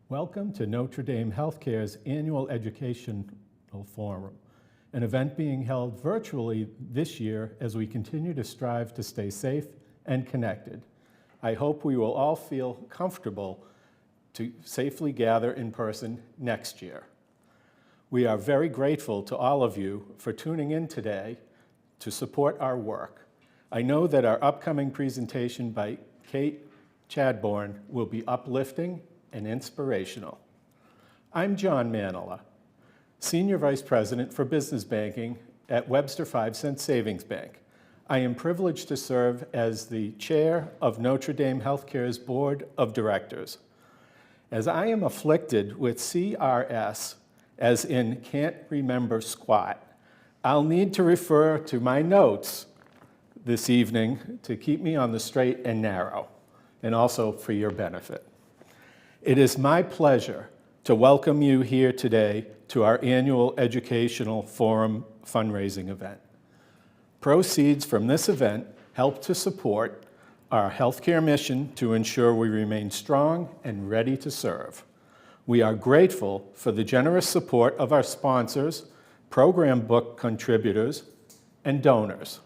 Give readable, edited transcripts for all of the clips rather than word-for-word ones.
Welcome to Notre Dame Healthcare's annual educational forum, an event being held virtually this year as we continue to strive to stay safe and connected. I hope we will all feel comfortable to safely gather in person next year. We are very grateful to all of you for tuning in today to support our work. I know that our upcoming presentation by Kate Chadbourne will be uplifting and inspirational. I'm John Manila, Senior Vice President for Business Banking at Webster 5 Cent Savings Bank. I am privileged to serve as the Chair of Notre Dame Healthcare's Board of Directors. As I am afflicted with CRS, as in can't remember squat, I'll need to refer to my notes this evening to keep me on the straight and narrow, and also for your benefit. It is my pleasure to welcome you here today to our annual Educational Forum fundraising event. Proceeds from this event help to support our healthcare mission to ensure we remain strong and ready to serve. We are grateful for the generous support of our sponsors, program book contributors, and donors.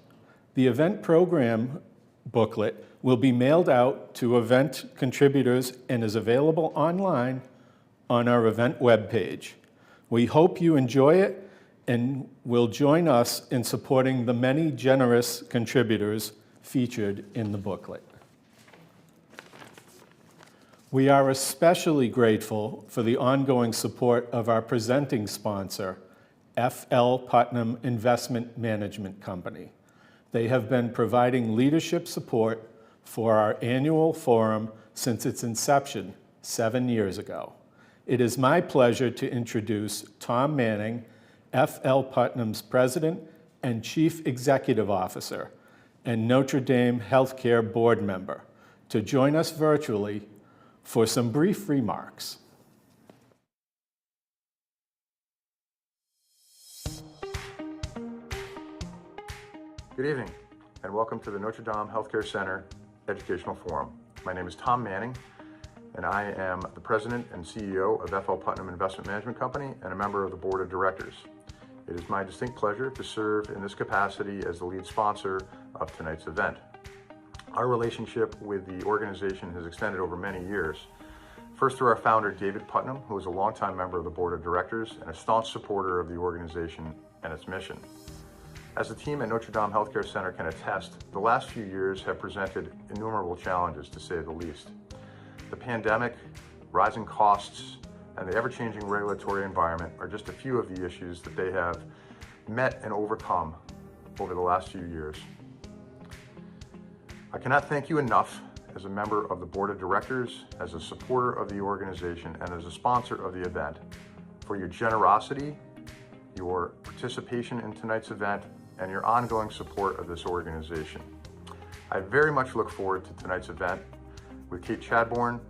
The event program booklet will be mailed out to event contributors and is available online on our event webpage. We hope you enjoy it and will join us in supporting the many generous contributors featured in the booklet. We are especially grateful for the ongoing support of our presenting sponsor, F.L. Putnam Investment Management Company. They have been providing leadership support for our annual forum since its inception 7 years ago. It is my pleasure to introduce Tom Manning, F.L. Putnam's President and Chief Executive Officer and Notre Dame Healthcare Board member, to join us virtually for some brief remarks. Good evening, and welcome to the Notre Dame Healthcare Center Educational Forum. My name is Tom Manning, and I am the President and CEO of F.L. Putnam Investment Management Company and a member of the Board of Directors. It is my distinct pleasure to serve in this capacity as the lead sponsor of tonight's event. Our relationship with the organization has extended over many years. First through our founder, David Putnam, who is a longtime member of the Board of Directors and a staunch supporter of the organization and its mission. As the team at Notre Dame Healthcare Center can attest, the last few years have presented innumerable challenges, to say the least. The pandemic, rising costs, and the ever-changing regulatory environment are just a few of the issues that they have met and overcome over the last few years. I cannot thank you enough as a member of the Board of Directors, as a supporter of the organization, and as a sponsor of the event for your generosity, your participation in tonight's event, and your ongoing support of this organization. I very much look forward to tonight's event with Kate Chadbourne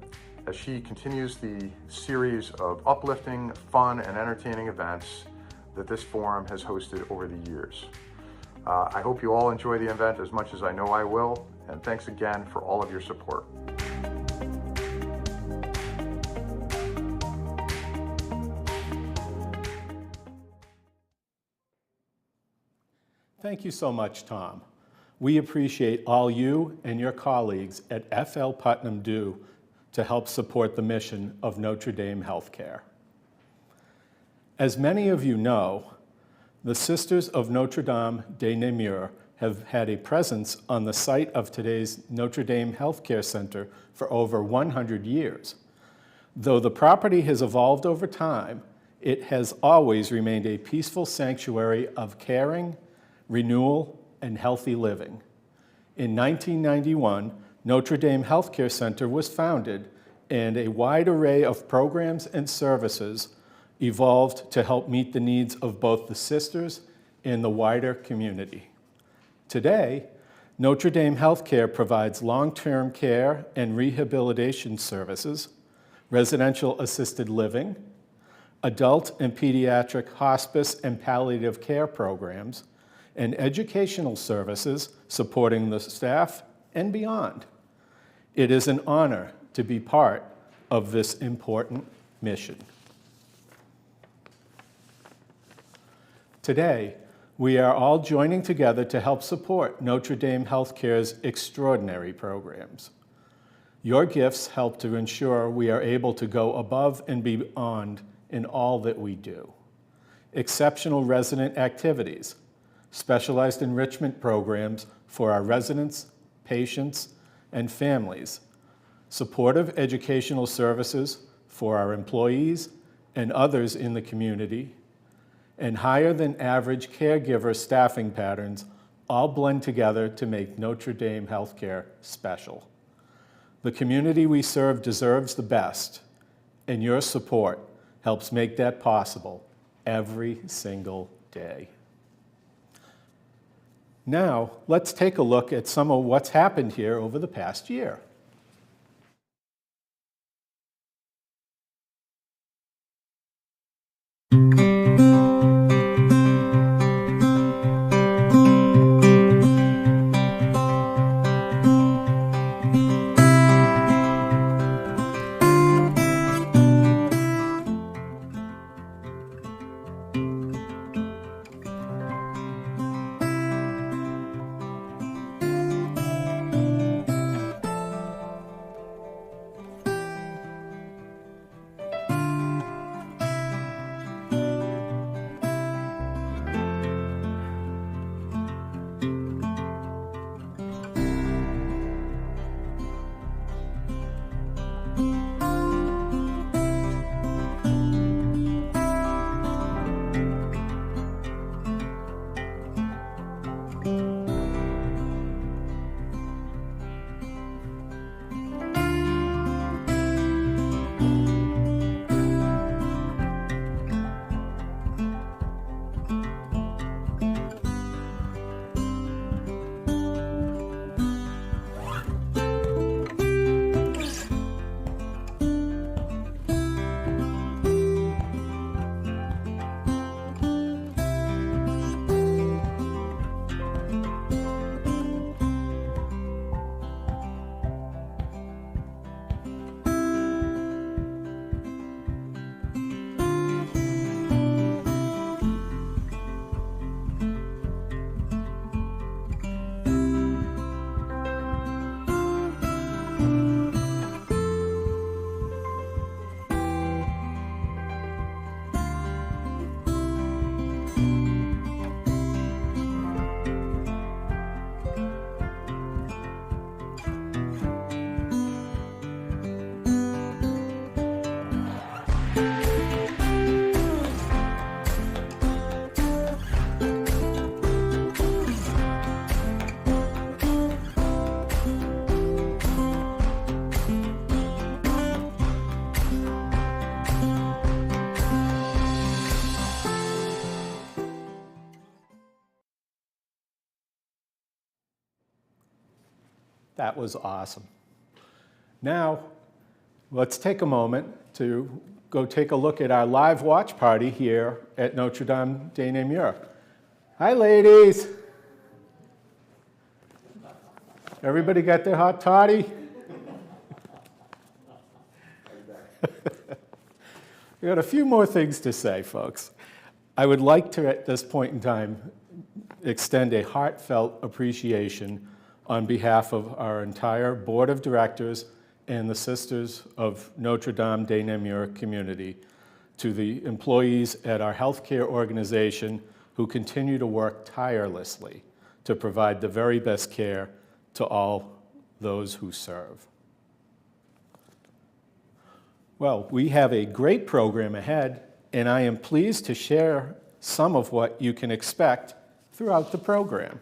as she continues the series of uplifting, fun, and entertaining events that this forum has hosted over the years. I hope you all enjoy the event as much as I know I will, and thanks again for all of your support. Thank you so much, Tom. We appreciate all you and your colleagues at F.L. Putnam do to help support the mission of Notre Dame Healthcare. As many of you know, the Sisters of Notre Dame de Namur have had a presence on the site of today's Notre Dame Healthcare Center for over 100 years. Though the property has evolved over time, it has always remained a peaceful sanctuary of caring, renewal, and healthy living. In 1991, Notre Dame Healthcare Center was founded, and a wide array of programs and services evolved to help meet the needs of both the sisters and the wider community. Today, Notre Dame Healthcare provides long-term care and rehabilitation services, residential assisted living, adult and pediatric hospice and palliative care programs, and educational services supporting the staff and beyond. It is an honor to be part of this important mission. Today, we are all joining together to help support Notre Dame Healthcare's extraordinary programs. Your gifts help to ensure we are able to go above and beyond in all that we do. Exceptional resident activities, specialized enrichment programs for our residents, patients, and families, supportive educational services for our employees and others in the community, and higher than average caregiver staffing patterns all blend together to make Notre Dame Healthcare special. The community we serve deserves the best, and your support helps make that possible every single day. Now, let's take a look at some of what's happened here over the past year. That was awesome. Now, let's take a moment to go take a look at our live watch party here at Notre Dame de Namur. Hi, ladies. Everybody got their hot toddy? We got a few more things to say, folks. I would like to, at this point in time, extend a heartfelt appreciation on behalf of our entire board of directors and the Sisters of Notre Dame de Namur community to the employees at our healthcare organization who continue to work tirelessly to provide the very best care to all those who serve. Well, we have a great program ahead, and I am pleased to share some of what you can expect throughout the program.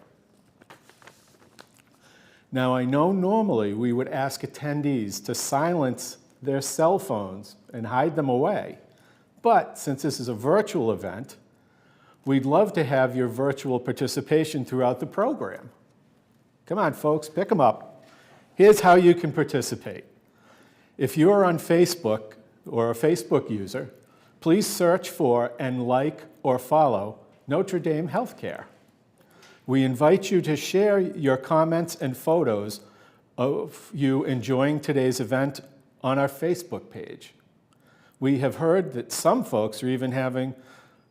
Now, I know normally we would ask attendees to silence their cell phones and hide them away, but since this is a virtual event, we'd love to have your virtual participation throughout the program. Come on, folks, pick them up. Here's how you can participate. If you are on Facebook or a Facebook user, please search for and like or follow Notre Dame Healthcare. We invite you to share your comments and photos of you enjoying today's event on our Facebook page. We have heard that some folks are even having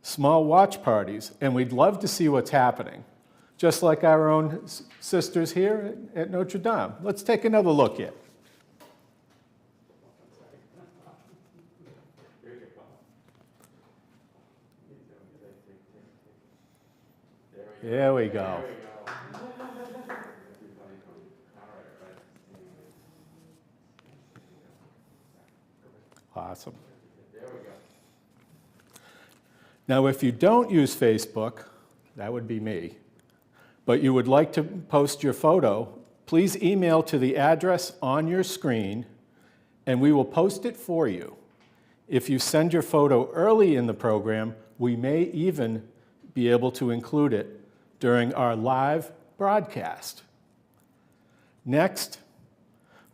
small watch parties, and we'd love to see what's happening, just like our own sisters here at Notre Dame. Let's take another look here. There we go. Awesome. Now, if you don't use Facebook, that would be me, but you would like to post your photo, please email to the address on your screen, and we will post it for you. If you send your photo early in the program, we may even be able to include it during our live broadcast. Next,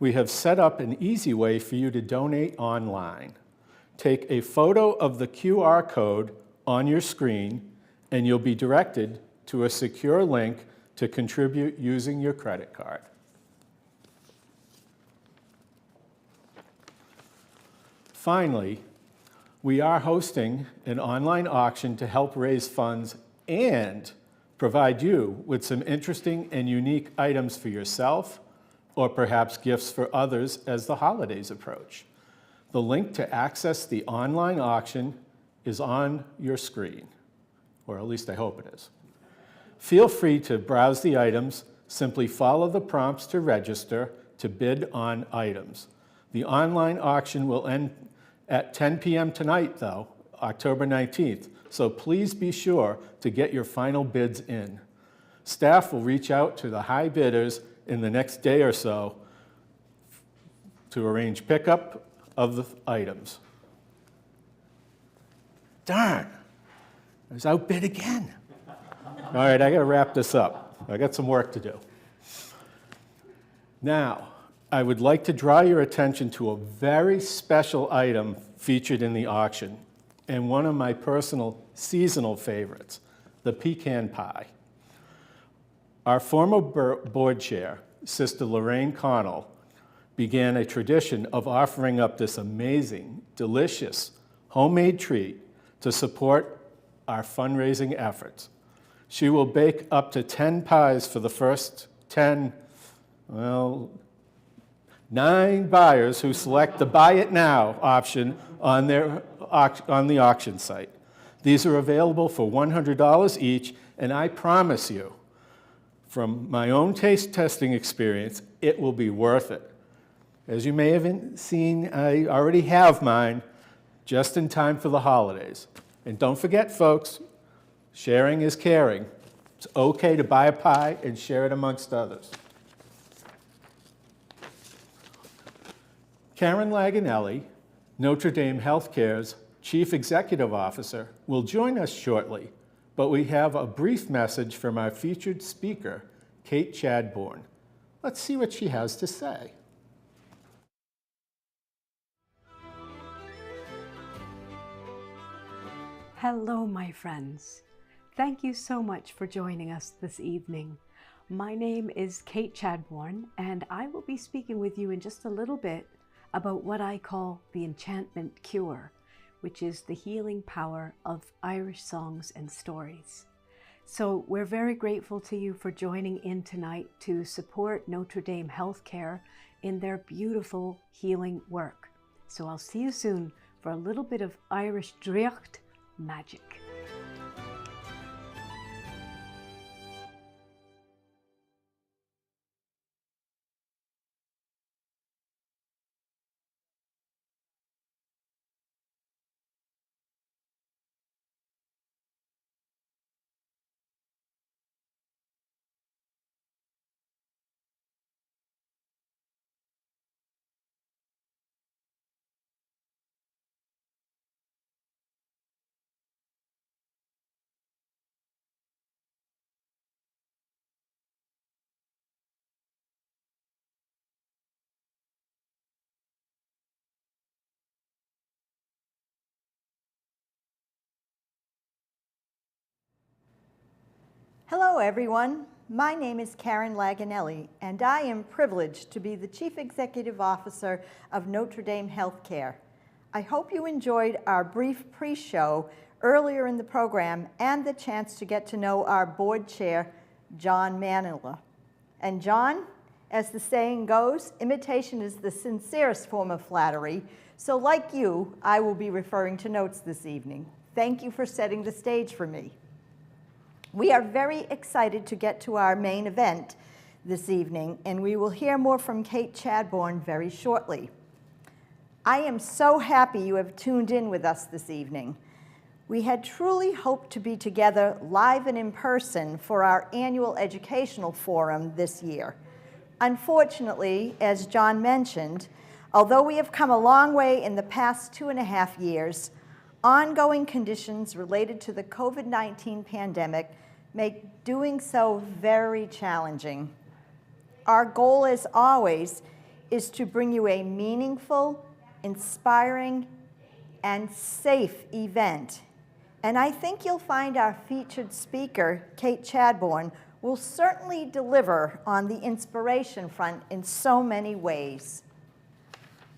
we have set up an easy way for you to donate online. Take a photo of the QR code on your screen, and you'll be directed to a secure link to contribute using your credit card. Finally, we are hosting an online auction to help raise funds and provide you with some interesting and unique items for yourself, or perhaps gifts for others as the holidays approach. The link to access the online auction is on your screen, or at least I hope it is. Feel free to browse the items. Simply follow the prompts to register to bid on items. The online auction will end at 10 p.m. tonight, though, October 19th, so please be sure to get your final bids in. Staff will reach out to the high bidders in the next day or so to arrange pickup of the items. Darn, I was outbid again. All right, I gotta wrap this up. I got some work to do. Now, I would like to draw your attention to a very special item featured in the auction, and one of my personal seasonal favorites, the pecan pie. Our former board chair, Sister Lorraine Connell, began a tradition of offering up this amazing, delicious, homemade treat to support our fundraising efforts. She will bake up to 10 pies for the first 9 buyers who select the Buy It Now option on the auction site. These are available for $100 each, and I promise you, from my own taste testing experience, it will be worth it. As you may have seen, I already have mine just in time for the holidays. And don't forget, folks, sharing is caring. It's okay to buy a pie and share it amongst others. Karen Laganelli, Notre Dame Healthcare's Chief Executive Officer, will join us shortly, but we have a brief message from our featured speaker, Kate Chadbourne. Let's see what she has to say. Hello, my friends. Thank you so much for joining us this evening. My name is Kate Chadbourne, and I will be speaking with you in just a little bit about what I call the enchantment cure, which is the healing power of Irish songs and stories. So we're very grateful to you for joining in tonight to support Notre Dame Healthcare in their beautiful healing work. So I'll see you soon for a little bit of Irish Driocht magic. Hello, everyone. My name is Karen Laganelli, and I am privileged to be the Chief Executive Officer of Notre Dame Healthcare. I hope you enjoyed our brief pre-show earlier in the program and the chance to get to know our board chair, John Manila. And John, as the saying goes, imitation is the sincerest form of flattery. So like you, I will be referring to notes this evening. Thank you for setting the stage for me. We are very excited to get to our main event this evening, and we will hear more from Kate Chadbourne very shortly. I am so happy you have tuned in with us this evening. We had truly hoped to be together live and in person for our annual educational forum this year. Unfortunately, as John mentioned, although we have come a long way in the past 2.5 years, ongoing conditions related to the COVID-19 pandemic make doing so very challenging. Our goal, as always, is to bring you a meaningful, inspiring, and safe event. And I think you'll find our featured speaker, Kate Chadbourne, will certainly deliver on the inspiration front in so many ways.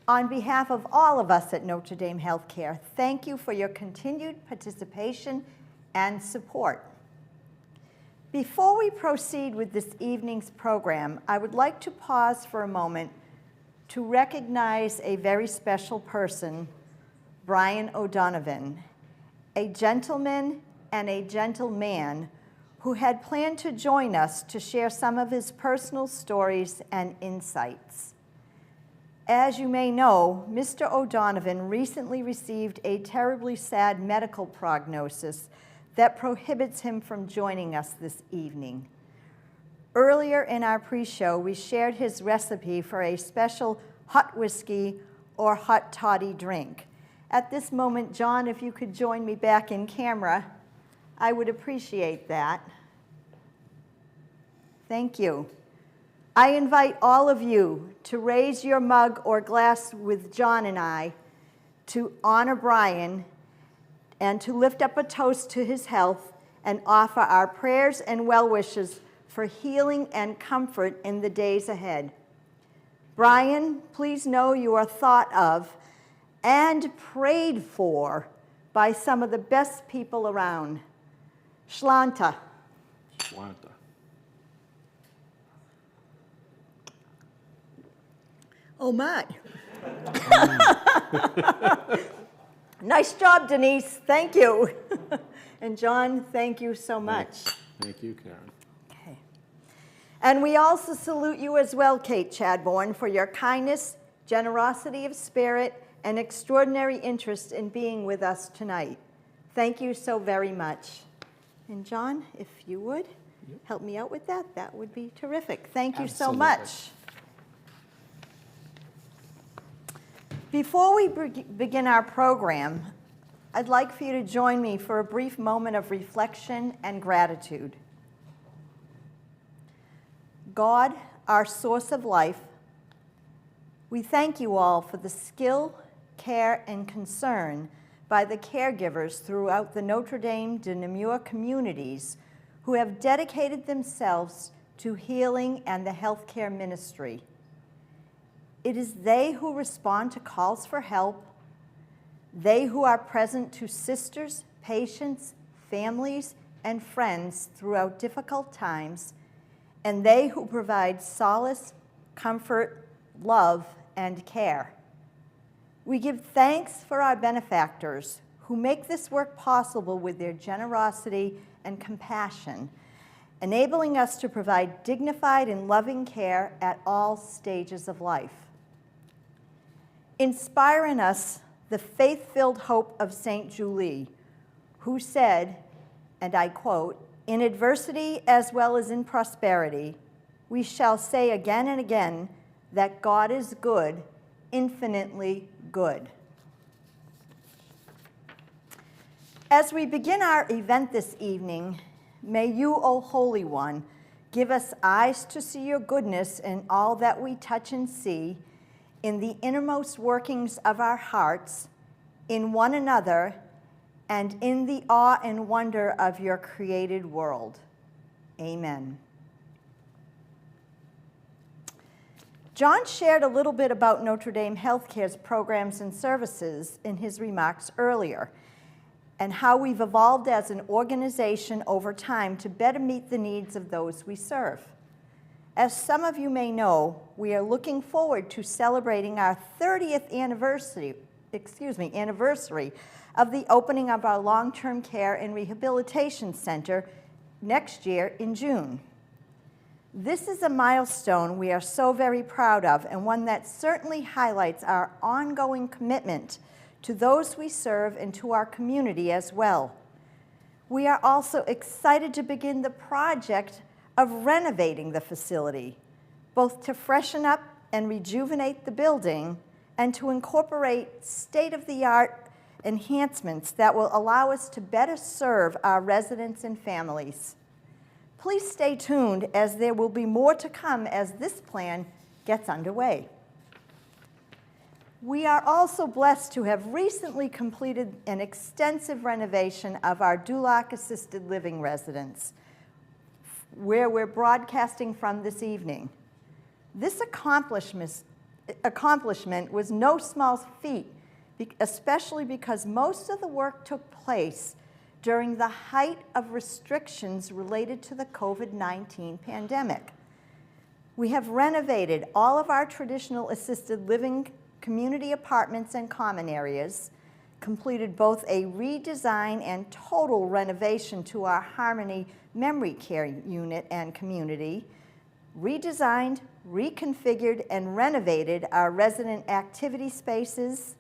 On behalf of all of us at Notre Dame Healthcare, thank you for your continued participation and support. Before we proceed with this evening's program, I would like to pause for a moment to recognize a very special person, Brian O'Donovan, a gentleman and a gentleman who had planned to join us to share some of his personal stories and insights. As you may know, Mr. O'Donovan recently received a terribly sad medical prognosis that prohibits him from joining us this evening. Earlier in our pre-show, we shared his recipe for a special hot whiskey or hot toddy drink. At this moment, John, if you could join me back in camera, I would appreciate that. Thank you. I invite all of you to raise your mug or glass with John and I to honor Brian and to lift up a toast to his health and offer our prayers and well wishes for healing and comfort in the days ahead. Brian, please know you are thought of and prayed for by some of the best people around. Shlanta. Shlanta. Oh my. Nice job, Denise. Thank you. And John, thank you so much. Thank you, Karen. Okay. And we also salute you as well, Kate Chadbourne, for your kindness, generosity of spirit, and extraordinary interest in being with us tonight. Thank you so very much. And John, if you would help me out with that, that would be terrific. Thank you so much. Before we begin our program, I'd like for you to join me for a brief moment of reflection and gratitude. God, our source of life, we thank you all for the skill, care, and concern by the caregivers throughout the Notre Dame de Namur communities who have dedicated themselves to healing and the healthcare ministry. It is they who respond to calls for help, they who are present to sisters, patients, families, and friends throughout difficult times, and they who provide solace, comfort, love, and care. We give thanks for our benefactors who make this work possible with their generosity and compassion, enabling us to provide dignified and loving care at all stages of life. Inspire in us the faith-filled hope of St. Julie, who said, and I quote, "In adversity as well as in prosperity, we shall say again and again that God is good, infinitely good." As we begin our event this evening, may you, O Holy One, give us eyes to see your goodness in all that we touch and see, in the innermost workings of our hearts, in one another, and in the awe and wonder of your created world. Amen. John shared a little bit about Notre Dame Healthcare's programs and services in his remarks earlier, and how we've evolved as an organization over time to better meet the needs of those we serve. As some of you may know, we are looking forward to celebrating our 30th anniversary of the opening of our long-term care and rehabilitation center next year in June. This is a milestone we are so very proud of, and one that certainly highlights our ongoing commitment to those we serve and to our community as well. We are also excited to begin the project of renovating the facility, both to freshen up and rejuvenate the building and to incorporate state-of-the-art enhancements that will allow us to better serve our residents and families. Please stay tuned, as there will be more to come as this plan gets underway. We are also blessed to have recently completed an extensive renovation of our Duloc Assisted Living residence, where we're broadcasting from this evening. This accomplishment was no small feat, especially because most of the work took place during the height of restrictions related to the COVID-19 pandemic. We have renovated all of our traditional assisted living community apartments and common areas, completed both a redesign and total renovation to our Harmony Memory Care unit and community, redesigned, reconfigured, and renovated our resident activity spaces,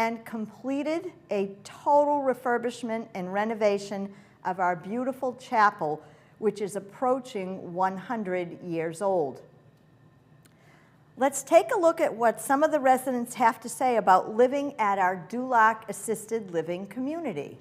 and completed a total refurbishment and renovation of our beautiful chapel, which is approaching 100 years old. Let's take a look at what some of the residents have to say about living at our Duloc Assisted Living community.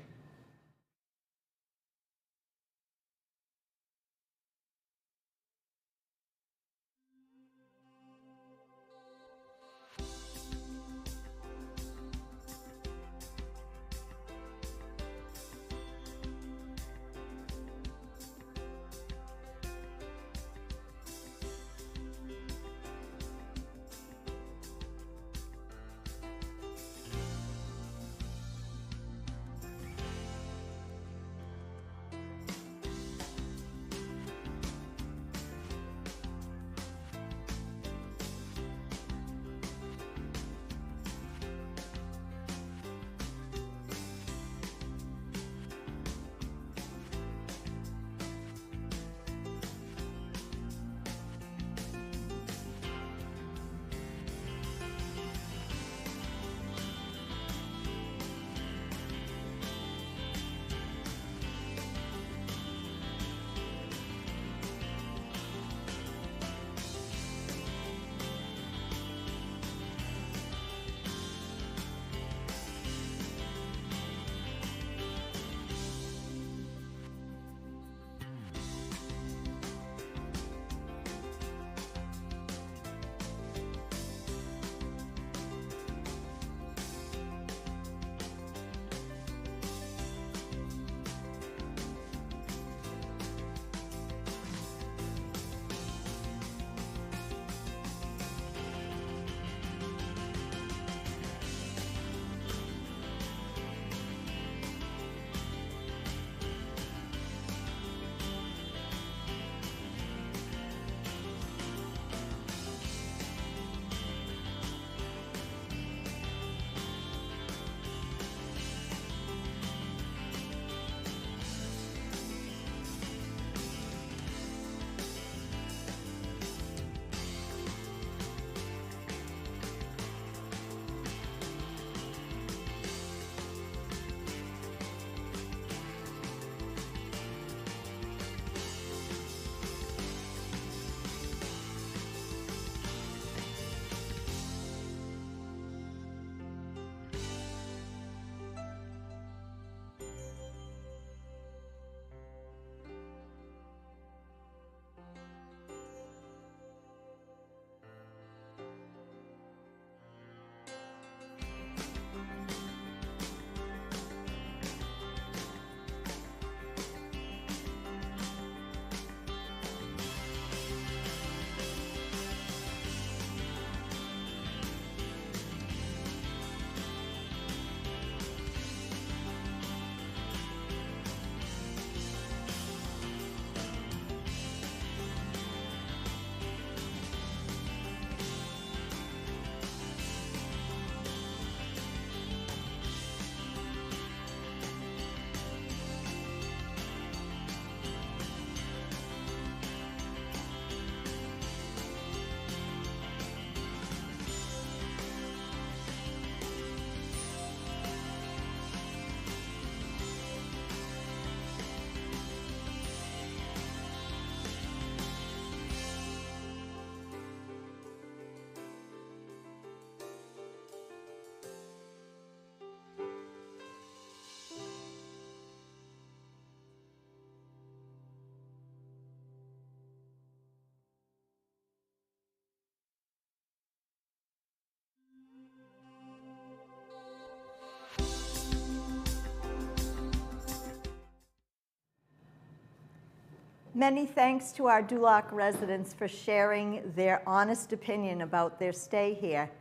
Many thanks to our Duloc residents for sharing their honest opinion about their stay here.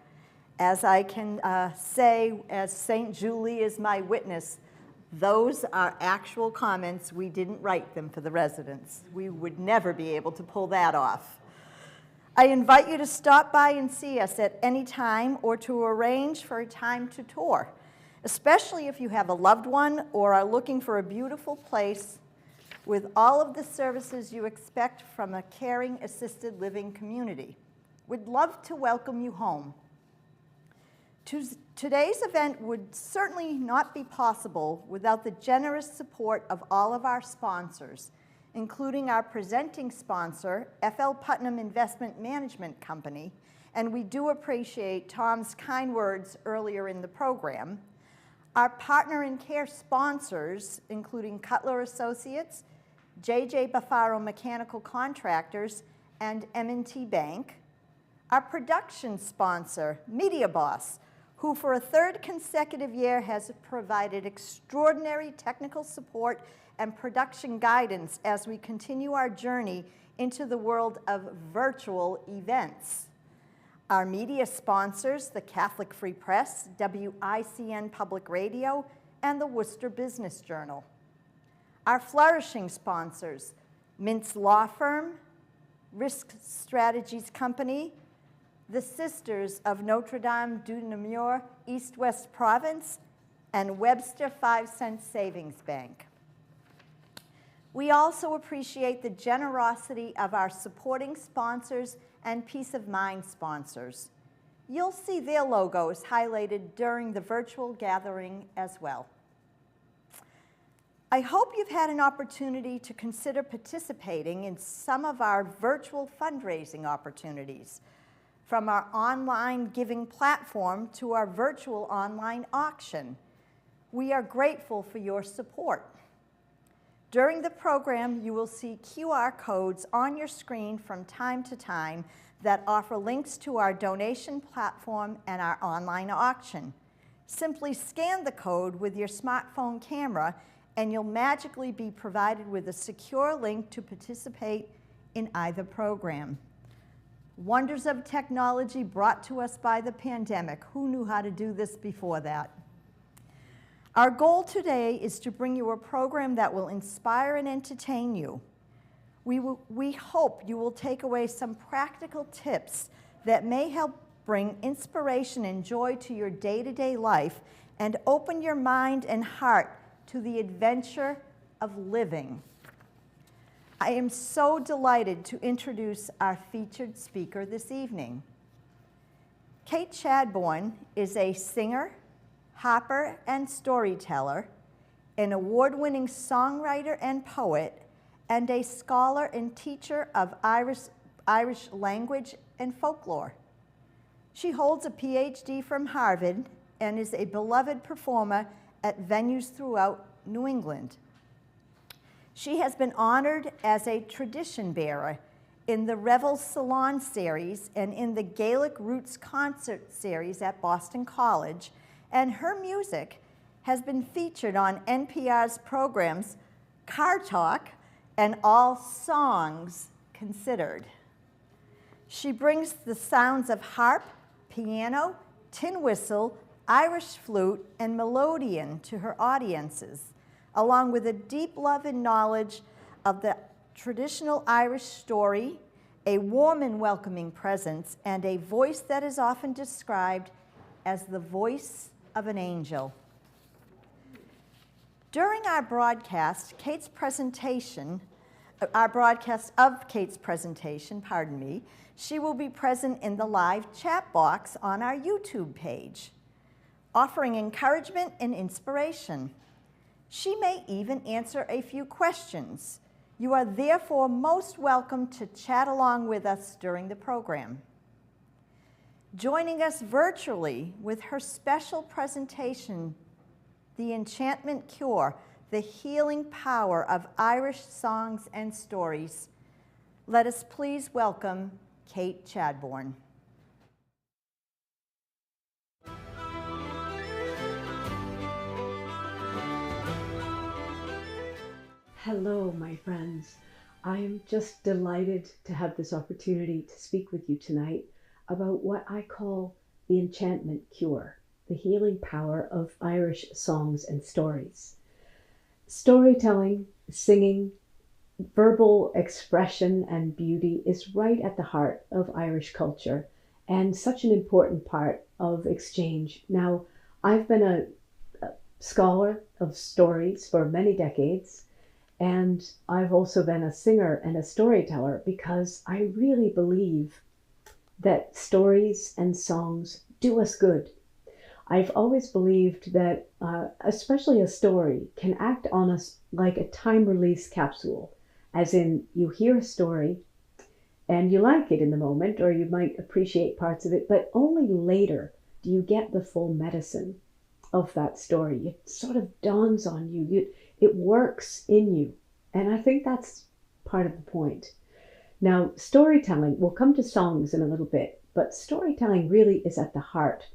As I can say, as St. Julie is my witness, those are actual comments. We didn't write them for the residents. We would never be able to pull that off. I invite you to stop by and see us at any time or to arrange for a time to tour, especially if you have a loved one or are looking for a beautiful place with all of the services you expect from a caring assisted living community. We'd love to welcome you home. Today's event would certainly not be possible without the generous support of all of our sponsors, including our presenting sponsor, FL Putnam Investment Management Company, and we do appreciate Tom's kind words earlier in the program. Our partner in care sponsors, including Cutler Associates, J.J. Buffaro Mechanical Contractors, and M&T Bank. Our production sponsor, Media Boss, who for a third consecutive year has provided extraordinary technical support and production guidance as we continue our journey into the world of virtual events. Our media sponsors, the Catholic Free Press, WICN Public Radio, and the Worcester Business Journal. Our flourishing sponsors, Mintz Law Firm, Risk Strategies Company, the Sisters of Notre Dame du Namur, East-West Province, and Webster 5-Cent Savings Bank. We also appreciate the generosity of our supporting sponsors and Peace of Mind sponsors. You'll see their logos highlighted during the virtual gathering as well. I hope you've had an opportunity to consider participating in some of our virtual fundraising opportunities, from our online giving platform to our virtual online auction. We are grateful for your support. During the program, you will see QR codes on your screen from time to time that offer links to our donation platform and our online auction. Simply scan the code with your smartphone camera and you'll magically be provided with a secure link to participate in either program. Wonders of technology brought to us by the pandemic. Who knew how to do this before that? Our goal today is to bring you a program that will inspire and entertain you. We hope you will take away some practical tips that may help bring inspiration and joy to your day-to-day life and open your mind and heart to the adventure of living. I am so delighted to introduce our featured speaker this evening. Kate Chadbourne is a singer, harper, and storyteller, an award-winning songwriter and poet, and a scholar and teacher of Irish language and folklore. She holds a PhD from Harvard and is a beloved performer at venues throughout New England. She has been honored as a tradition bearer in the Revel Salon series and in the Gaelic Roots concert series at Boston College, and her music has been featured on NPR's programs Car Talk and All Songs Considered. She brings the sounds of harp, piano, tin whistle, Irish flute, and melodeon to her audiences, along with a deep love and knowledge of the traditional Irish story, a warm and welcoming presence, and a voice that is often described as the voice of an angel. During our broadcast of Kate's presentation, she will be present in the live chat box on our YouTube page, offering encouragement and inspiration. She may even answer a few questions. You are therefore most welcome to chat along with us during the program. Joining us virtually with her special presentation, The Enchantment Cure, the healing power of Irish songs and stories, let us please welcome Kate Chadbourne. Hello, my friends. I am just delighted to have this opportunity to speak with you tonight about what I call the enchantment cure, the healing power of Irish songs and stories. Storytelling, singing, verbal expression and beauty is right at the heart of Irish culture and such an important part of exchange. Now, I've been a scholar of stories for many decades, and I've also been a singer and a storyteller because I really believe that stories and songs do us good. I've always believed that especially a story can act on us like a time-release capsule, as in you hear a story and you like it in the moment, or you might appreciate parts of it, but only later do you get the full medicine of that story. It sort of dawns on you. It works in you. And I think that's part of the point. Now, storytelling, we'll come to songs in a little bit, but storytelling really is at the heart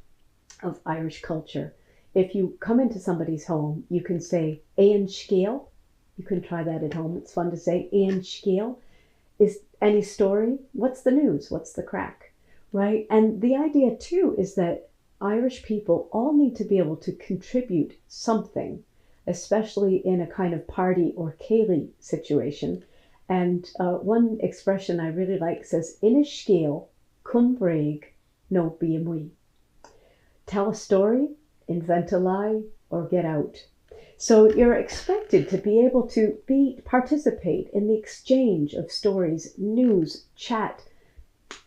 of Irish culture. If you come into somebody's home, you can say, Éan Scéal. You can try that at home. It's fun to say, Éan Scéal. Is any story? What's the news? What's the crack? Right? And the idea too is that Irish people all need to be able to contribute something, especially in a kind of party or céilí situation. And one expression I really like says, Ina scéal, cun breig, no bí amui. Tell a story, invent a lie, or get out. So you're expected to be able to participate in the exchange of stories, news, chat,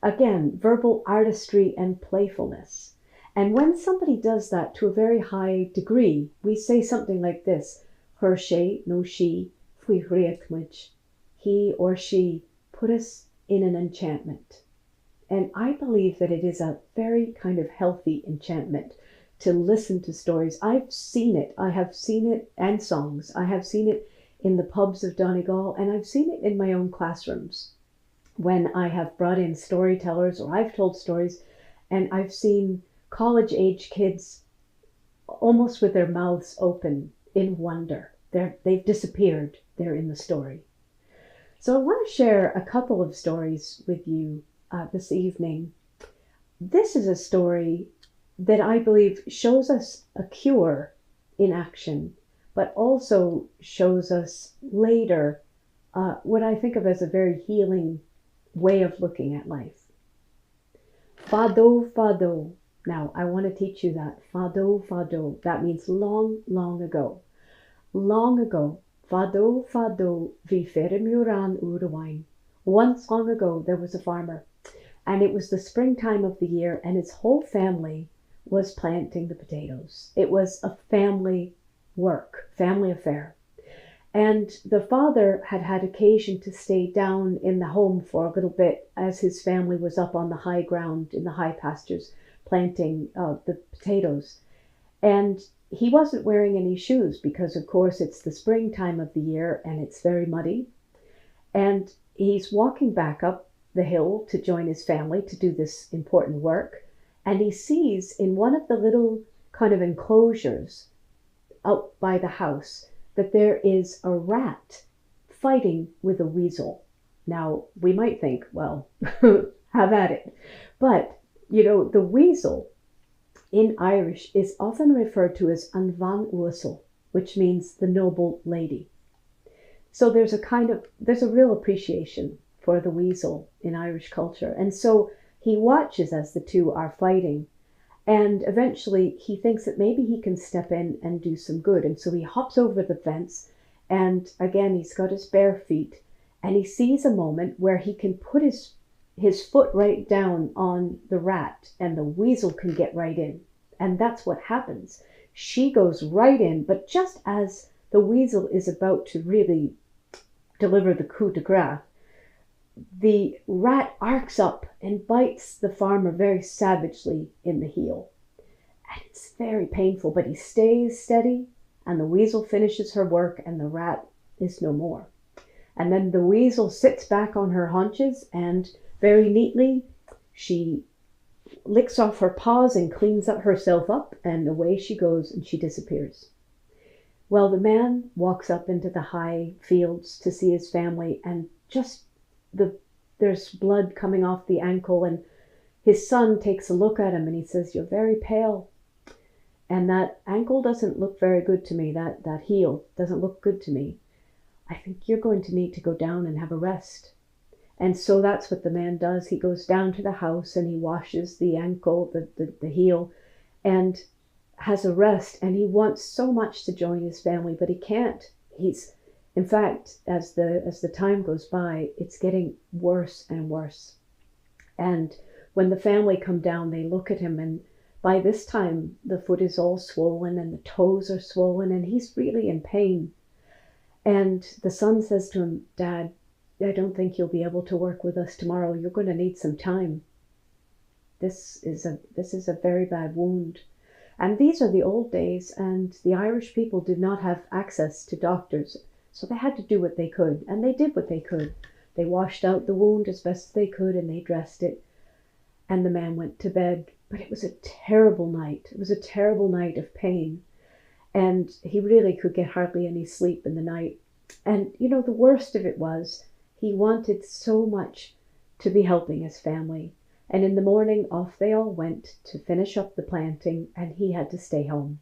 again, verbal artistry and playfulness. And when somebody does that to a very high degree, we say something like this, her sé no she, fui riachmuid. He or she put us in an enchantment. And I believe that it is a very kind of healthy enchantment to listen to stories. I've seen it. I have seen it, and songs. I have seen it in the pubs of Donegal, and I've seen it in my own classrooms when I have brought in storytellers or I've told stories, and I've seen college-age kids almost with their mouths open in wonder. They've disappeared. They're in the story. So I want to share a couple of stories with you this evening. This is a story that I believe shows us a cure in action, but also shows us later what I think of as a very healing way of looking at life. Fado, fado. Now, I want to teach you that. Fado, fado. That means long, long ago. Long ago. Fado, fado, vi fermuran uruwain. Once long ago, there was a farmer, and it was the springtime of the year, and his whole family was planting the potatoes. It was a family work, family affair. And the father had had occasion to stay down in the home for a little bit as his family was up on the high ground in the high pastures planting the potatoes. And he wasn't wearing any shoes because, of course, it's the springtime of the year and it's very muddy. And he's walking back up the hill to join his family to do this important work. And he sees in one of the little kind of enclosures out by the house that there is a rat fighting with a weasel. Now, we might think, well, have at it. But, you know, the weasel in Irish is often referred to as an van uasel, which means the noble lady. So there's a real appreciation for the weasel in Irish culture. And so he watches as the two are fighting, and eventually he thinks that maybe he can step in and do some good. And so he hops over the fence, and again, he's got his bare feet, and he sees a moment where he can put his foot right down on the rat, and the weasel can get right in. And that's what happens. She goes right in, but just as the weasel is about to really deliver the coup de grace, the rat arcs up and bites the farmer very savagely in the heel. And it's very painful, but he stays steady, and the weasel finishes her work, and the rat is no more. And then the weasel sits back on her haunches, and very neatly she licks off her paws and cleans up herself up, and away she goes, and she disappears. Well, the man walks up into the high fields to see his family, and there's blood coming off the ankle, and his son takes a look at him and he says, "You're very pale. And that ankle doesn't look very good to me. That heel doesn't look good to me. I think you're going to need to go down and have a rest." And so that's what the man does. He goes down to the house and he washes the ankle, the heel, and has a rest. And he wants so much to join his family, but he can't. In fact, as the time goes by, it's getting worse and worse. And when the family come down, they look at him, and by this time the foot is all swollen and the toes are swollen, and he's really in pain. And the son says to him, "Dad, I don't think you'll be able to work with us tomorrow. You're going to need some time. This is a very bad wound." And these are the old days, and the Irish people did not have access to doctors, so they had to do what they could, and they did what they could. They washed out the wound as best as they could, and they dressed it, and the man went to bed. But it was a terrible night. It was a terrible night of pain, and he really could get hardly any sleep in the night. And the worst of it was, he wanted so much to be helping his family. And in the morning, off they all went to finish up the planting, and he had to stay home.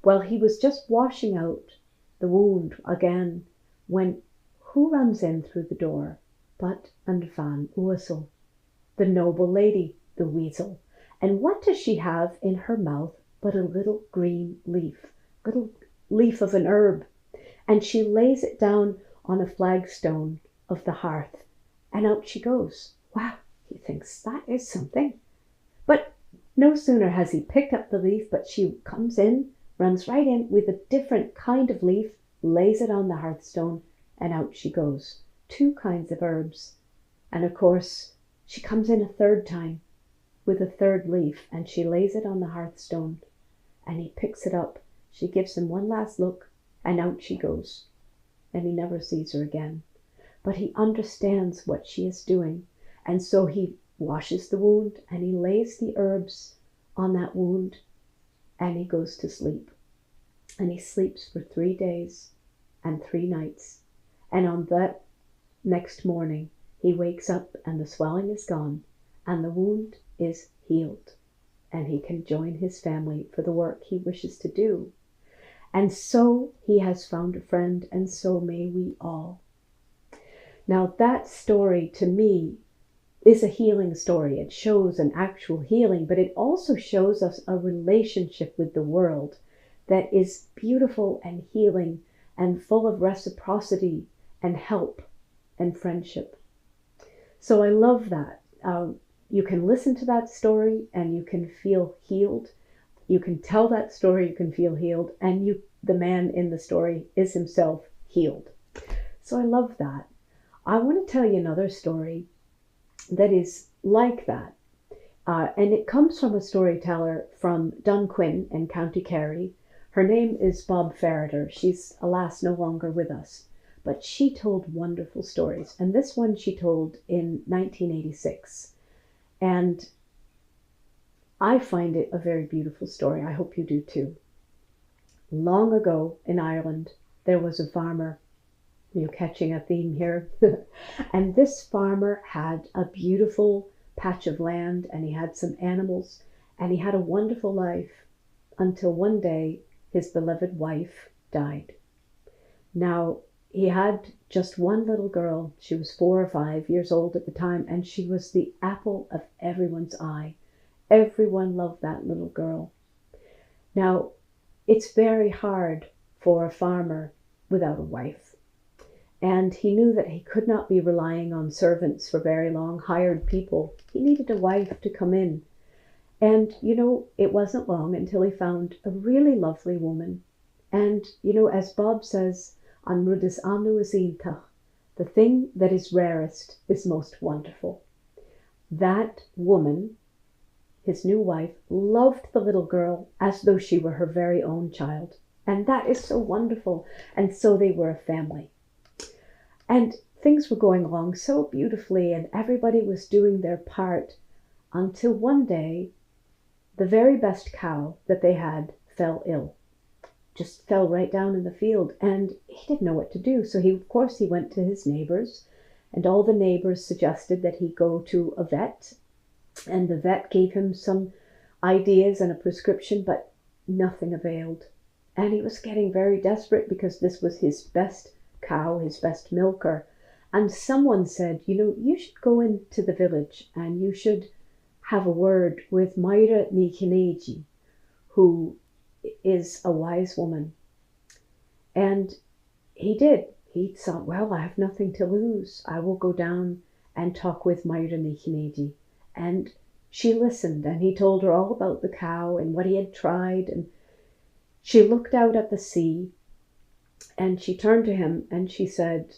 Well, he was just washing out the wound again when who runs in through the door but An Van Oosel, the noble lady, the weasel. And what does she have in her mouth but a little green little leaf of an herb? And she lays it down on a flagstone of the hearth, and out she goes. Wow, he thinks that is something. But no sooner has he picked up the leaf, but she comes in, runs right in with a different kind of leaf, lays it on the hearthstone, and out she goes. 2 kinds of herbs. And of course, she comes in a third time with a third leaf, and she lays it on the hearthstone, and he picks it up. She gives him one last look, and out she goes. And he never sees her again. But he understands what she is doing, and so he washes the wound, and he lays the herbs on that wound, and he goes to sleep. And he sleeps for 3 days and 3 nights. And on that next morning, he wakes up, and the swelling is gone, and the wound is healed, and he can join his family for the work he wishes to do. And so he has found a friend, and so may we all. Now that story, to me, is a healing story. It shows an actual healing, but it also shows us a relationship with the world that is beautiful and healing and full of reciprocity and help and friendship. So I love that. You can listen to that story and you can feel healed. You can tell that story, you can feel healed, and the man in the story is himself healed. So I love that. I want to tell you another story that is like that. And it comes from a storyteller from Dunquin in County Kerry. Her name is Bob Ferreter. She's, alas, no longer with us. But she told wonderful stories. And this one she told in 1986. And I find it a very beautiful story. I hope you do too. Long ago in Ireland, there was a farmer. You're catching a theme here. And this farmer had a beautiful patch of land, and he had some animals, and he had a wonderful life until one day his beloved wife died. Now, he had just one little girl. She was 4 or 5 years old at the time, and she was the apple of everyone's eye. Everyone loved that little girl. Now, it's very hard for a farmer without a wife. And he knew that he could not be relying on servants for very long, hired people. He needed a wife to come in. And, it wasn't long until he found a really lovely woman. And, as Bob says, an rud is annu is iontach, the thing that is rarest is most wonderful. That woman, his new wife, loved the little girl as though she were her very own child. And that is so wonderful. And so they were a family. And things were going along so beautifully, and everybody was doing their part, until one day, the very best cow that they had fell ill. Just fell right down in the field, and he didn't know what to do. So of course he went to his neighbors, And all the neighbors suggested that he go to a vet, and the vet gave him some ideas and a prescription, but nothing availed. And he was getting very desperate because this was his best cow, his best milker. And someone said, you should go into the village and you should have a word with Myra Nikineji, who is a wise woman. And he did. He thought, well, I have nothing to lose. I will go down and talk with Myra Nikineji. And she listened, and he told her all about the cow and what he had tried. And she looked out at the sea, and she turned to him and she said,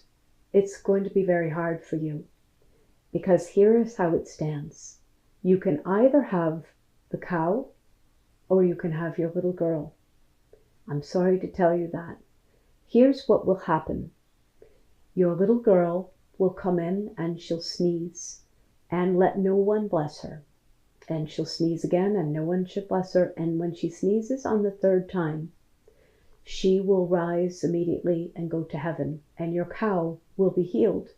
it's going to be very hard for you, because here is how it stands. You can either have the cow or you can have your little girl. I'm sorry to tell you that. Here's what will happen. Your little girl will come in and she'll sneeze and let no one bless her. And she'll sneeze again and no one should bless her. And when she sneezes on the third time, she will rise immediately and go to heaven, and your cow will be healed.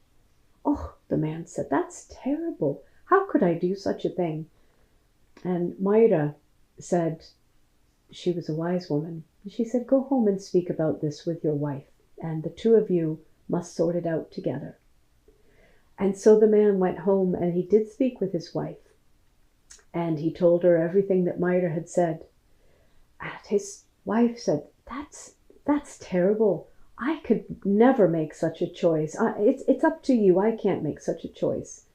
Oh, the man said, that's terrible. How could I do such a thing? And Myra said, she was a wise woman. She said, go home and speak about this with your wife, and the two of you must sort it out together. And so the man went home and he did speak with his wife. And he told her everything that Myra had said. And his wife said, that's terrible. I could never make such a choice. It's up to you. I can't make such a choice.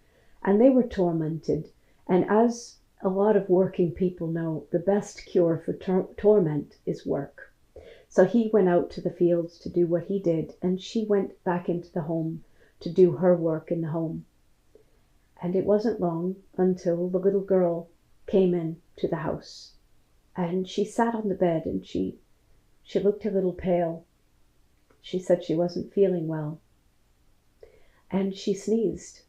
And they were tormented. And as a lot of working people know, the best cure for torment is work. So he went out to the fields to do what he did, and she went back into the home to do her work in the home. And it wasn't long until the little girl came in to the house. And she sat on the bed and she looked a little pale. She said she wasn't feeling well. And she sneezed.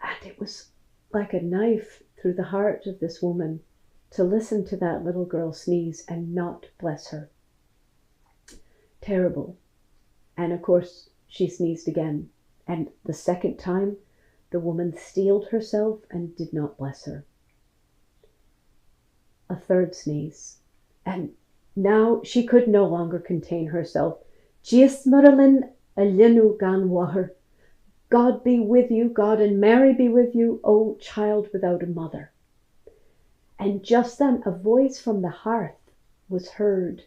And it was like a knife through the heart of this woman to listen to that little girl sneeze and not bless her. Terrible. And of course, she sneezed again. And the second time, the woman steeled herself and did not bless her. A third sneeze. And now she could no longer contain herself. Gismerlin alinu ganwar. God be with you, God and Mary be with you, O child without a mother. And just then a voice from the hearth was heard.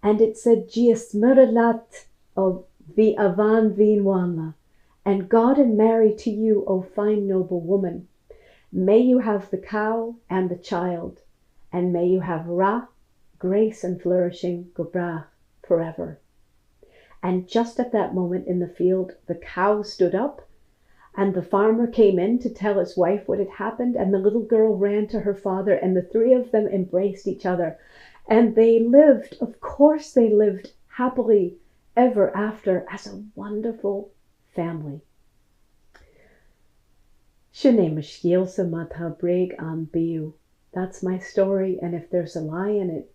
And it said, Gismerlat of vi avan vinwanla. And God and Mary to you, O fine noble woman. May you have the cow and the child. And may you have Ra, grace and flourishing, Gobrach, forever. And just at that moment in the field, the cow stood up, and the farmer came in to tell his wife what had happened, and the little girl ran to her father, and the three of them embraced each other. And they lived, of course they lived, happily ever after as a wonderful family. That's my story, and if there's a lie in it,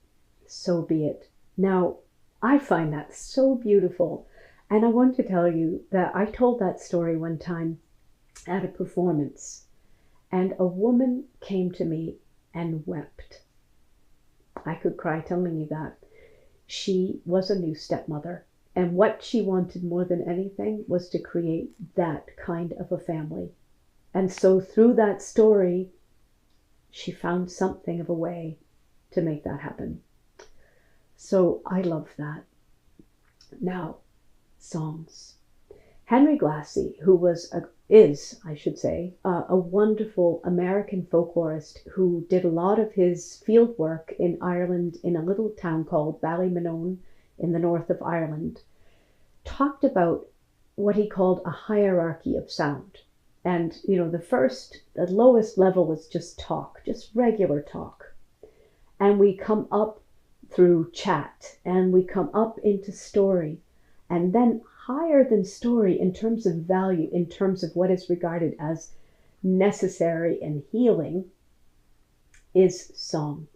so be it. Now, I find that so beautiful, and I want to tell you that I told that story one time at a performance, and a woman came to me and wept. I could cry telling you that. She was a new stepmother, and what she wanted more than anything was to create that kind of a family. And so through that story, she found something of a way to make that happen. So I love that. Now, songs. Henry Glassy, who is a wonderful American folklorist who did a lot of his field work in Ireland in a little town called Ballymonone in the north of Ireland, talked about what he called a hierarchy of sound. And, the lowest level was just talk, just regular talk. And we come up through chat, and we come up into story, and then higher than story in terms of value, in terms of what is regarded as necessary and healing, is song.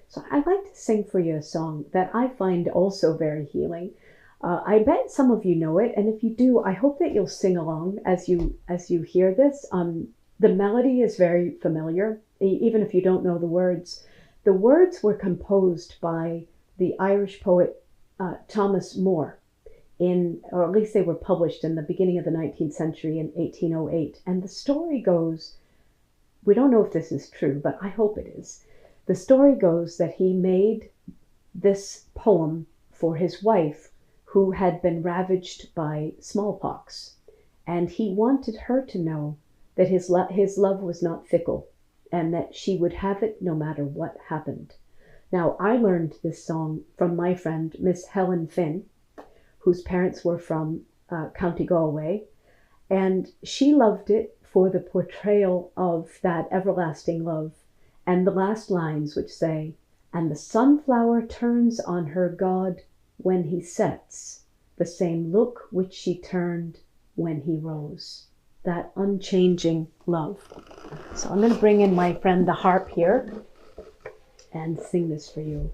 So I'd like to sing for you a song that I find also very healing. I bet some of you know it, and if you do, I hope that you'll sing along as you hear this. The melody is very familiar, even if you don't know the words. The words were composed by the Irish poet Thomas Moore, or at least they were published in the beginning of the 19th century in 1808. And the story goes, we don't know if this is true, but I hope it is. The story goes that he made this poem for his wife, who had been ravaged by smallpox. And he wanted her to know that his love was not fickle and that she would have it no matter what happened. Now, I learned this song from my friend, Miss Helen Finn, whose parents were from County Galway, and she loved it for the portrayal of that everlasting love. And the last lines, which say, "And the sunflower turns on her God when he sets, the same look which she turned when he rose." That unchanging love. So I'm going to bring in my friend the harp here and sing this for you.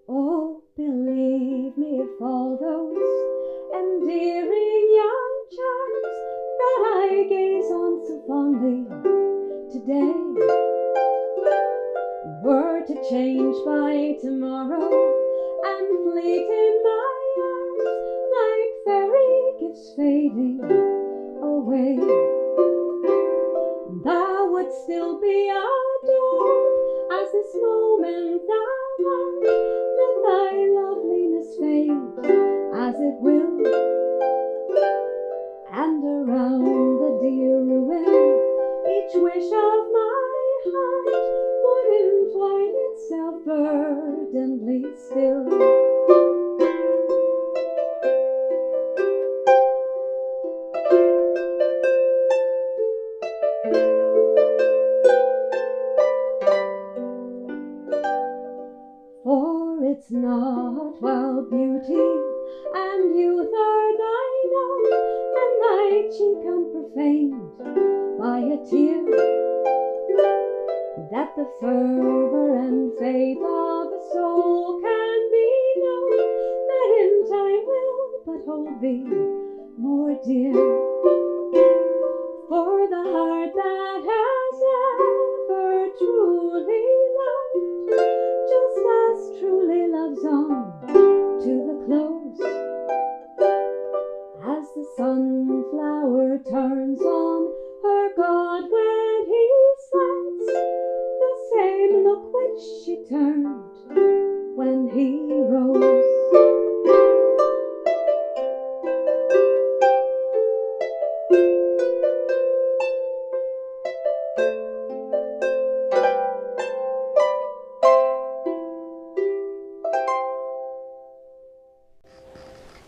Oh, believe me, if all those endearing young charms that I gaze on so fondly today were to change by tomorrow and fleet in my arms like fairy gifts fading away, thou would still be adored as this moment thou art. Let thy loveliness fade as it will, and around the dear ruin each wish of my heart would entwine itself burdenedly still. For it's not while beauty and youth are thine own, and thy cheek unprofaned by a tear, that the fervour and faith of a soul can be known, that in time will but hold thee more dear. For the heart that has ever truly loved, just as truly loves on to the close, as the sunflower turns on her God when he sets, the same look which she turned when he rose.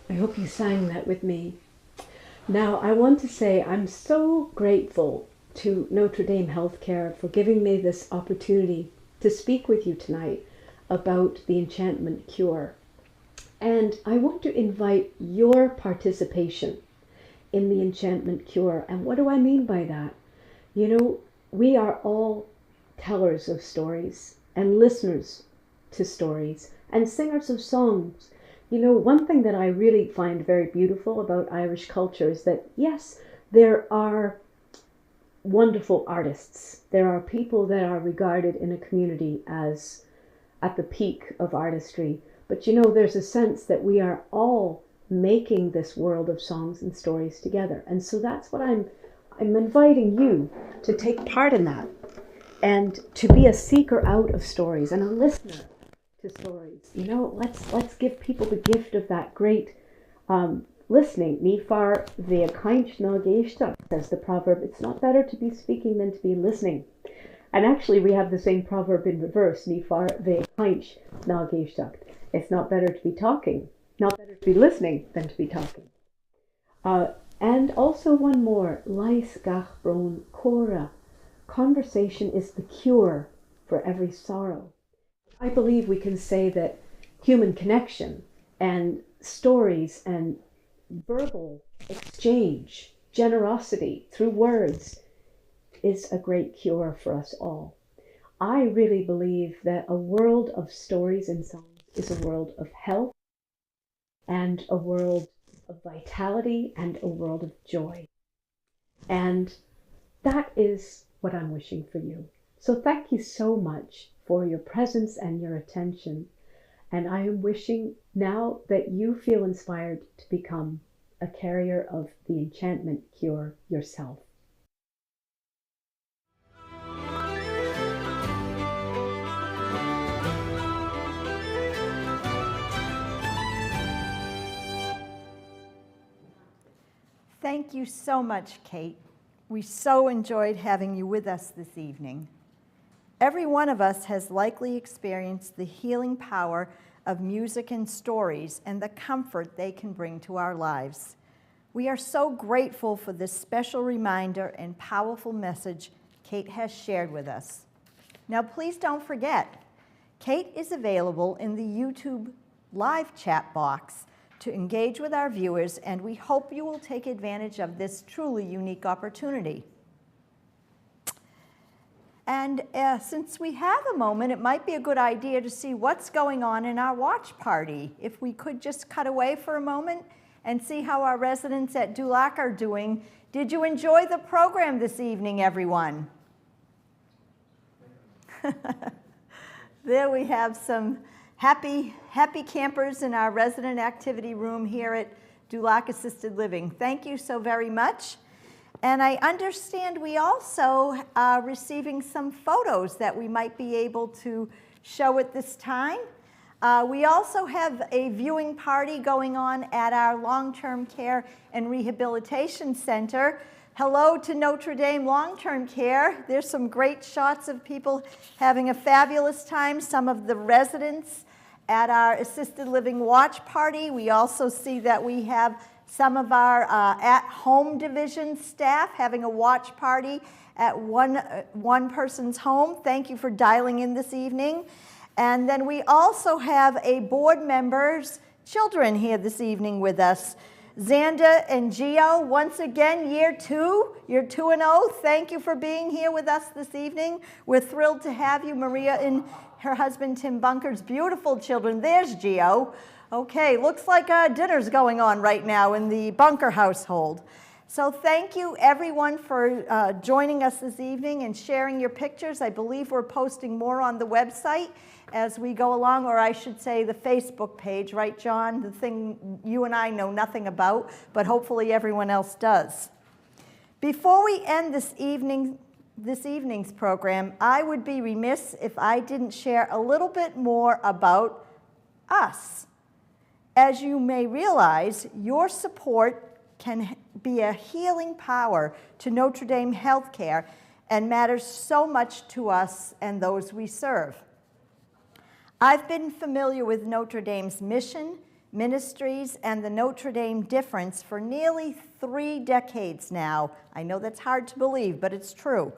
I hope you sang that with me. Now, I want to say I'm so grateful to Notre Dame Healthcare for giving me this opportunity to speak with you tonight about the enchantment cure. And I want to invite your participation in the enchantment cure. And what do I mean by that? You know, we are all tellers of stories and listeners to stories and singers of songs. You know, one thing that I really find very beautiful about Irish culture is that, yes, there are wonderful artists. There are people that are regarded in a community as at the peak of artistry. But you know, there's a sense that we are all making this world of songs and stories together. And so that's what I'm inviting you to take part in that, and to be a seeker out of stories and a listener to stories. You know, let's give people the gift of that great listening. Nifar ve kainch na geishta, says the proverb. It's not better to be speaking than to be listening. And actually, we have the same proverb in reverse. Nifar ve kainch na geishta. It's not better to be talking, not better to be listening than to be talking. And also one more. Lais gach bron cora. Conversation is the cure for every sorrow. I believe we can say that human connection and stories and verbal exchange, generosity through words is a great cure for us all. I really believe that a world of stories and songs is a world of health and a world of vitality and a world of joy. And that is what I'm wishing for you. So thank you so much for your presence and your attention. And I am wishing now that you feel inspired to become a carrier of the enchantment cure yourself. Thank you so much, Kate. We so enjoyed having you with us this evening. Every one of us has likely experienced the healing power of music and stories and the comfort they can bring to our lives. We are so grateful for this special reminder and powerful message Kate has shared with us. Now, please don't forget, Kate is available in the YouTube live chat box to engage with our viewers, and we hope you will take advantage of this truly unique opportunity. And since we have a moment, it might be a good idea to see what's going on in our watch party. If we could just cut away for a moment and see how our residents at Dulac are doing. Did you enjoy the program this evening, everyone? There we have some happy campers in our resident activity room here at Dulac Assisted Living. Thank you so very much. And I understand we also are receiving some photos that we might be able to show at this time. We also have a viewing party going on at our Long-Term Care and Rehabilitation Center. Hello to Notre Dame Long-Term Care. There's some great shots of people having a fabulous time, some of the residents at our assisted living watch party. We also see that we have some of our at-home division staff having a watch party at one person's home. Thank you for dialing in this evening. And then we also have a board member's children here this evening with us. Xander and Gio, once again, year 2, you're 2-0. Thank you for being here with us this evening. We're thrilled to have you, Maria and her husband, Tim Bunker's beautiful children. There's Gio. Okay, looks like dinner's going on right now in the Bunker household. So thank you, everyone, for joining us this evening and sharing your pictures. I believe we're posting more on the website as we go along, or I should say the Facebook page, right, John? The thing you and I know nothing about, but hopefully everyone else does. Before we end this evening's program, I would be remiss if I didn't share a little bit more about us. As you may realize, your support can be a healing power to Notre Dame Healthcare and matters so much to us and those we serve. I've been familiar with Notre Dame's mission, ministries, and the Notre Dame difference for nearly 3 decades now. I know that's hard to believe, but it's true.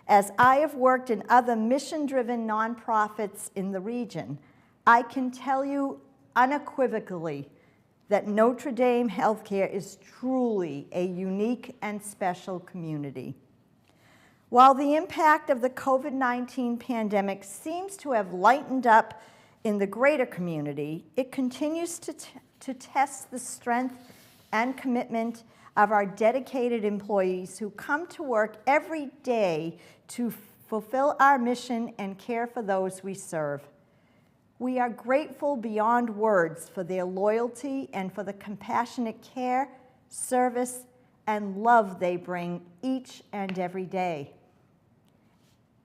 As I have worked in other mission-driven nonprofits in the region, I can tell you unequivocally that Notre Dame Healthcare is truly a unique and special community. While the impact of the COVID-19 pandemic seems to have lightened up in the greater community, it continues to test the strength and commitment of our dedicated employees who come to work every day to fulfill our mission and care for those we serve. We are grateful beyond words for their loyalty and for the compassionate care, service, and love they bring each and every day.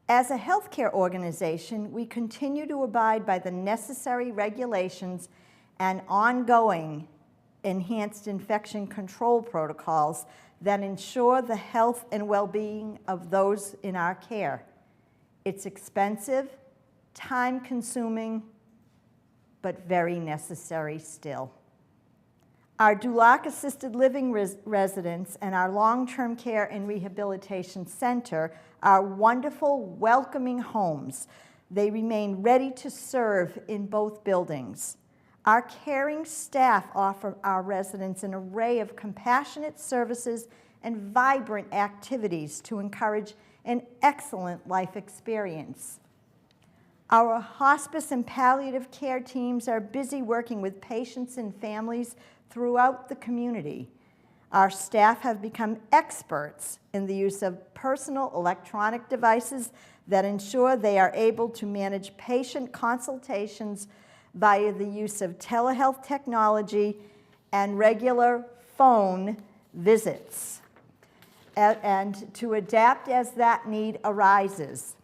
As a healthcare organization, we continue to abide by the necessary regulations and ongoing enhanced infection control protocols that ensure the health and well-being of those in our care. It's expensive, time-consuming, but very necessary still. Our Dulac Assisted Living residents and our Long-Term Care and Rehabilitation Center are wonderful, welcoming homes. They remain ready to serve in both buildings. Our caring staff offer our residents an array of compassionate services and vibrant activities to encourage an excellent life experience. Our hospice and palliative care teams are busy working with patients and families throughout the community. Our staff have become experts in the use of personal electronic devices that ensure they are able to manage patient consultations via the use of telehealth technology and regular phone visits, and to adapt as that need arises.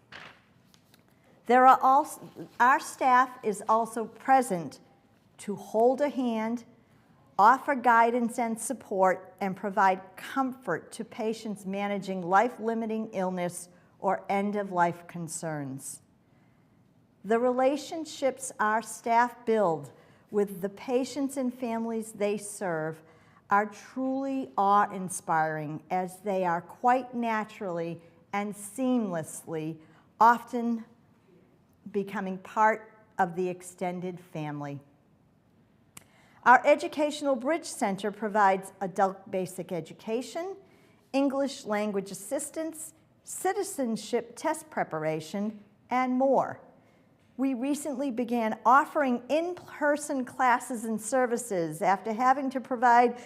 Our staff is also present to hold a hand, offer guidance and support, and provide comfort to patients managing life-limiting illness or end-of-life concerns. The relationships our staff build with the patients and families they serve are truly awe-inspiring, as they are quite naturally and seamlessly often becoming part of the extended family. Our Educational Bridge Center provides adult basic education, English language assistance, citizenship test preparation, and more. We recently began offering in-person classes and services after having to provide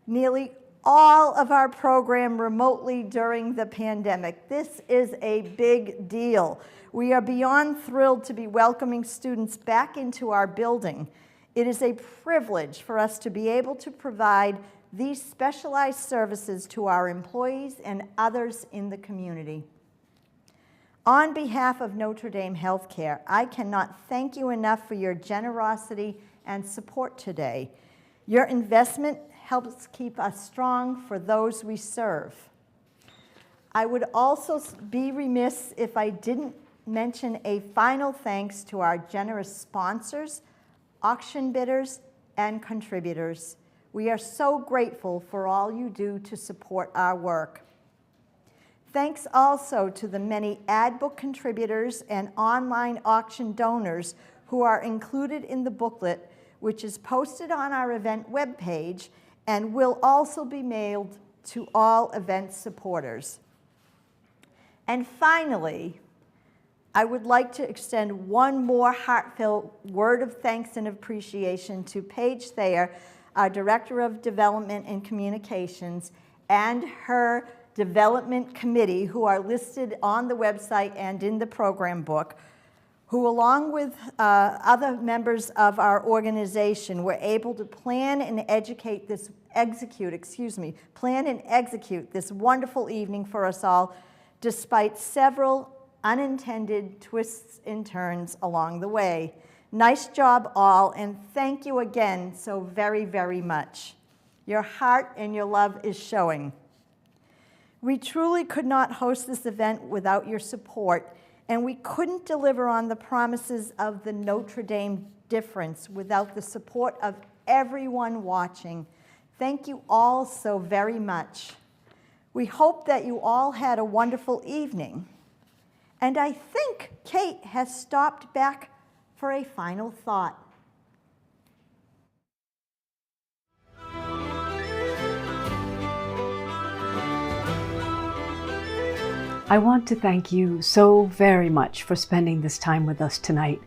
nearly all of our program remotely during the pandemic. This is a big deal. We are beyond thrilled to be welcoming students back into our building. It is a privilege for us to be able to provide these specialized services to our employees and others in the community. On behalf of Notre Dame Healthcare, I cannot thank you enough for your generosity and support today. Your investment helps keep us strong for those we serve. I would also be remiss if I didn't mention a final thanks to our generous sponsors, auction bidders, and contributors. We are so grateful for all you do to support our work. Thanks also to the many ad book contributors and online auction donors who are included in the booklet, which is posted on our event webpage and will also be mailed to all event supporters. And finally, I would like to extend one more heartfelt word of thanks and appreciation to Paige Thayer, our Director of Development and Communications, and her Development Committee, who are listed on the website and in the program book, who along with other members of our organization were able to plan and execute this wonderful evening for us all, despite several unintended twists and turns along the way. Nice job all, and thank you again so very, very much. Your heart and your love is showing. We truly could not host this event without your support, and we couldn't deliver on the promises of the Notre Dame difference without the support of everyone watching. Thank you all so very much. We hope that you all had a wonderful evening. And I think Kate has stopped back for a final thought. I want to thank you so very much for spending this time with us tonight.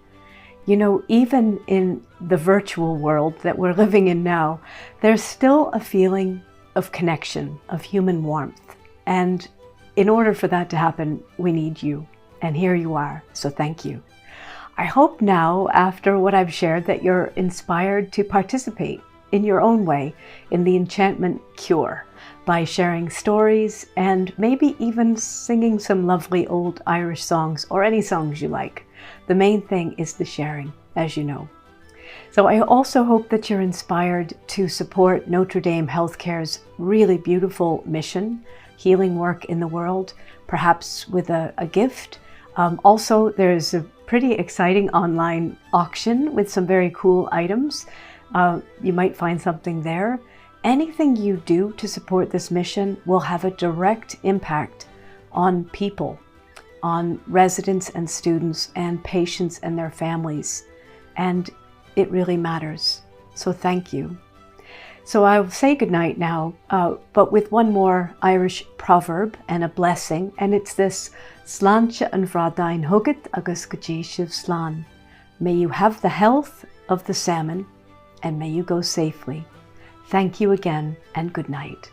You know, even in the virtual world that we're living in now, there's still a feeling of connection, of human warmth. And in order for that to happen, we need you. And here you are, so thank you. I hope now, after what I've shared, that you're inspired to participate in your own way in the enchantment cure by sharing stories and maybe even singing some lovely old Irish songs or any songs you like. The main thing is the sharing, as you know. So I also hope that you're inspired to support Notre Dame Healthcare's really beautiful mission, healing work in the world, perhaps with a gift. Also, there's a pretty exciting online auction with some very cool items. You might find something there. Anything you do to support this mission will have a direct impact on people, on residents and students and patients and their families. And it really matters. So thank you. So I'll say goodnight now, but with one more Irish proverb and a blessing, and it's this: Sláinte an bhrádain thugad agus go dtí sibh slán. May you have the health of the salmon, and may you go safely. Thank you again, and good night.